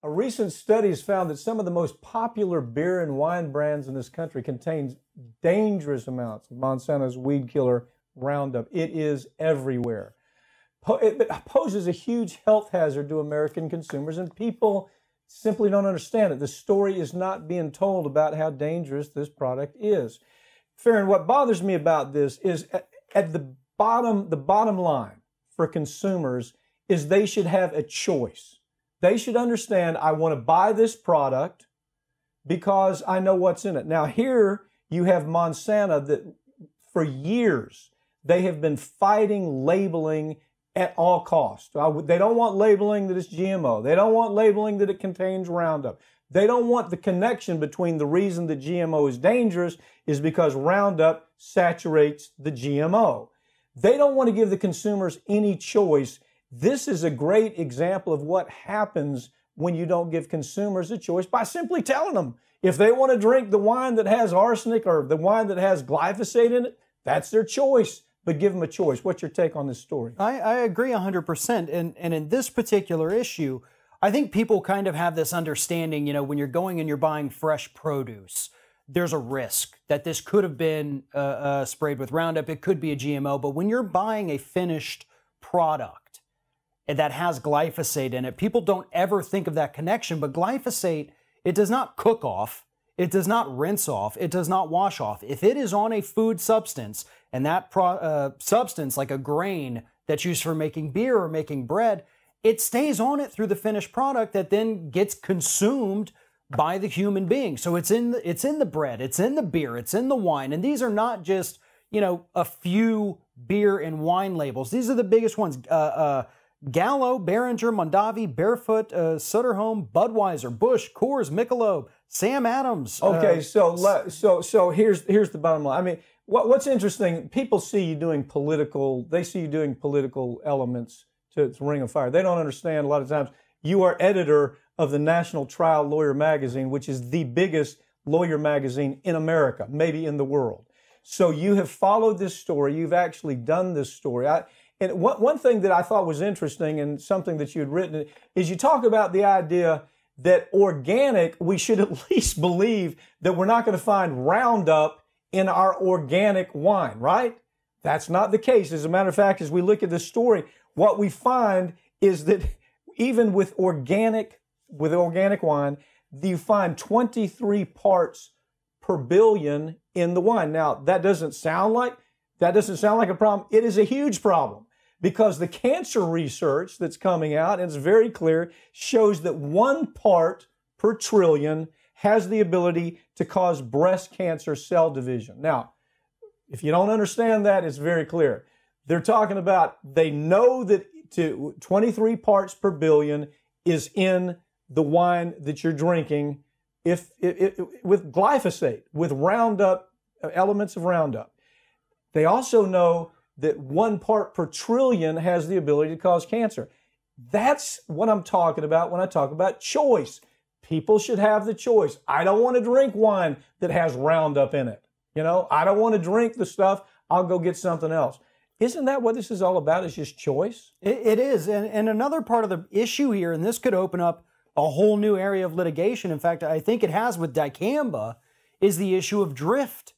A recent study has found that some of the most popular beer and wine brands in this country contains dangerous amounts of Monsanto's Weedkiller Roundup. It is everywhere. It poses a huge health hazard to American consumers, and people simply don't understand it. The story is not being told about how dangerous this product is. Farron, what bothers me about this is at the bottom line for consumers is they should have a choice. They should understand, I want to buy this product because I know what's in it. Now, here you have Monsanto that for years they have been fighting labeling at all costs. They don't want labeling that it's GMO. They don't want labeling that it contains Roundup. They don't want the connection between the reason that GMO is dangerous is because Roundup saturates the GMO. They don't want to give the consumers any choice. This is a great example of what happens when you don't give consumers a choice by simply telling them if they want to drink the wine that has arsenic or the wine that has glyphosate in it, that's their choice. But give them a choice. What's your take on this story? I agree 100%. And in this particular issue, I think people kind of have this understanding, you know, when you're going and you're buying fresh produce, there's a risk that this could have been sprayed with Roundup. It could be a GMO. But when you're buying a finished product that has glyphosate in it, people don't ever think of that connection. But glyphosate, it does not cook off. It does not rinse off. It does not wash off. If it is on a food substance, and that substance, like a grain that's used for making beer or making bread, it stays on it through the finished product that then gets consumed by the human being. So it's in the bread, it's in the beer, it's in the wine. And these are not just, you know, a few beer and wine labels. These are the biggest ones. Gallo, Behringer, Mondavi, Barefoot, Sutterholm, Budweiser, Busch, Coors, Michelob, Sam Adams. Okay, so here's the bottom line. I mean, what's interesting, people see you doing political elements to Ring of Fire. They don't understand a lot of times. You are editor of the National Trial Lawyer magazine, which is the biggest lawyer magazine in America, maybe in the world. So you have followed this story. You've actually done this story. And one thing that I thought was interesting and something that you had written is you talk about the idea that organic, we should at least believe that we're not going to find Roundup in our organic wine, right? That's not the case. As a matter of fact, as we look at this story, what we find is that even with organic wine, you find 23 parts per billion in the wine. Now, that doesn't sound like a problem. It is a huge problem because the cancer research that's coming out, and it's very clear, shows that 1 part per trillion has the ability to cause breast cancer cell division. Now, if you don't understand that, it's very clear. They're talking about, they know that 23 parts per billion is in the wine that you're drinking with glyphosate, with Roundup, elements of Roundup. They also know that 1 part per trillion has the ability to cause cancer. That's what I'm talking about when I talk about choice. People should have the choice. I don't want to drink wine that has Roundup in it. You know, I don't want to drink the stuff. I'll go get something else. Isn't that what this is all about? It's just choice? It is. And another part of the issue here, and this could open up a whole new area of litigation. In fact, I think it has with dicamba, is the issue of drift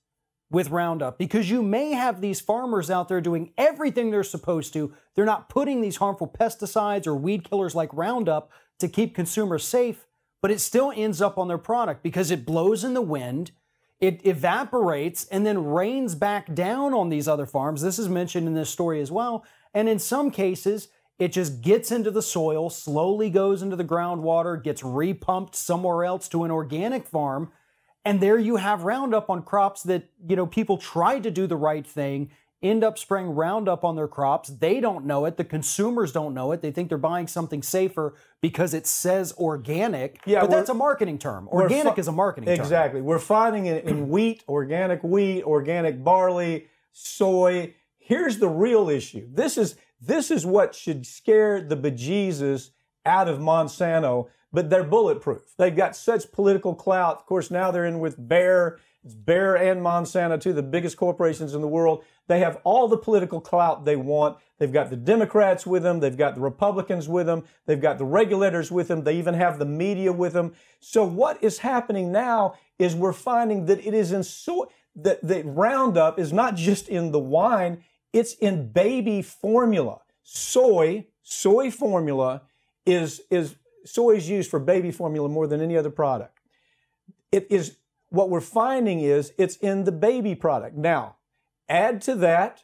with Roundup. Because you may have these farmers out there doing everything they're supposed to. They're not putting these harmful pesticides or weed killers like Roundup to keep consumers safe, but it still ends up on their product because it blows in the wind. It evaporates and then rains back down on these other farms. This is mentioned in this story as well. And in some cases, it just gets into the soil, slowly goes into the groundwater, gets repumped somewhere else to an organic farm. And there you have Roundup on crops that, you know, people tried to do the right thing, end up spraying Roundup on their crops. They don't know it. The consumers don't know it. They think they're buying something safer because it says organic. Yeah, but that's a marketing term. Organic is a marketing term. Exactly. We're finding it in wheat, organic barley, soy. Here's the real issue. This is what should scare the bejesus out of Monsanto, but they're bulletproof. They've got such political clout. Of course, now they're in with Bayer It's Bayer and Monsanto, two of the biggest corporations in the world. They have all the political clout they want. They've got the Democrats with them. They've got the Republicans with them. They've got the regulators with them. They even have the media with them. So what is happening now is we're finding that it is in that Roundup is not just in the wine, it's in baby formula. Soy formula soy is used for baby formula more than any other product. It is, what we're finding is it's in the baby product. Now, add to that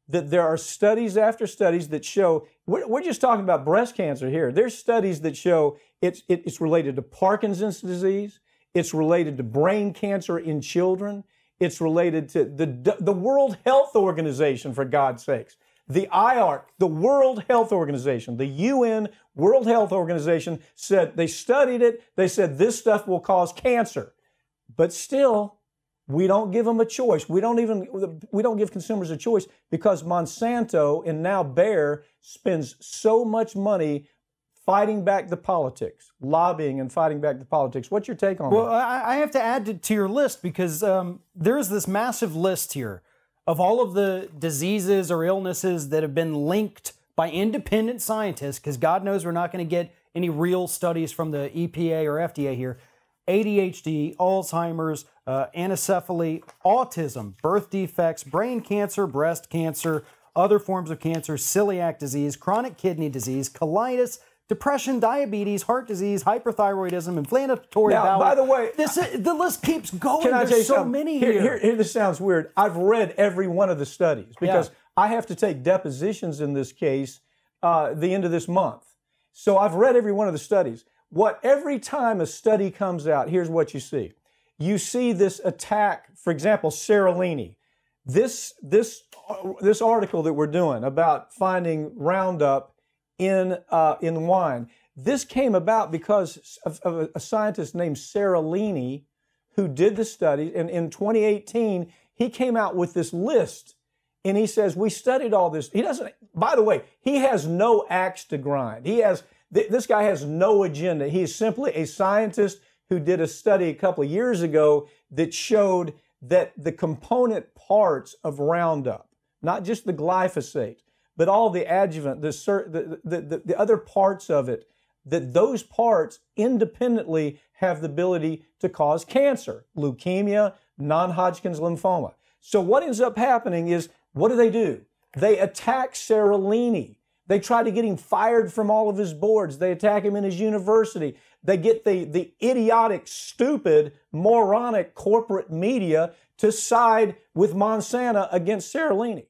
there are studies after studies that show, we're just talking about breast cancer here. There's studies that show it's related to Parkinson's disease. It's related to brain cancer in children. It's related to the World Health Organization, for God's sakes. The IARC, the World Health Organization, the UN World Health Organization said, they studied it. They said this stuff will cause cancer. But still, we don't give them a choice. We don't give consumers a choice because Monsanto and now Bayer spends so much money fighting back the politics, lobbying and fighting back the politics. What's your take on that? Well, I have to add to your list because there's this massive list here of all of the diseases or illnesses that have been linked by independent scientists, because God knows we're not going to get any real studies from the EPA or FDA here. ADHD, Alzheimer's, anencephaly, autism, birth defects, brain cancer, breast cancer, other forms of cancer, celiac disease, chronic kidney disease, colitis, depression, diabetes, heart disease, hyperthyroidism, inflammatory bowel. By the way, the list keeps going. Can I There's so something? many here. Here, this sounds weird. I've read every one of the studies because I have to take depositions in this case the end of this month. So I've read every one of the studies. Every time a study comes out, here's what you see. You see this attack, for example, serolini. This article that we're doing about finding Roundup in wine. This came about because of a scientist named Seralini who did the study. And in 2018, he came out with this list. And he says, we studied all this. He doesn't, by the way, he has no axe to grind. This guy has no agenda. He is simply a scientist who did a study a couple of years ago that showed that the component parts of Roundup, not just the glyphosate, but all the adjuvant, the other parts of it, that those parts independently have the ability to cause cancer, leukemia, non-Hodgkin's lymphoma. So what ends up happening is, what do? They attack Seralini. They try to get him fired from all of his boards. They attack him in his university. They get the idiotic, stupid, moronic corporate media to side with Monsanto against Seralini.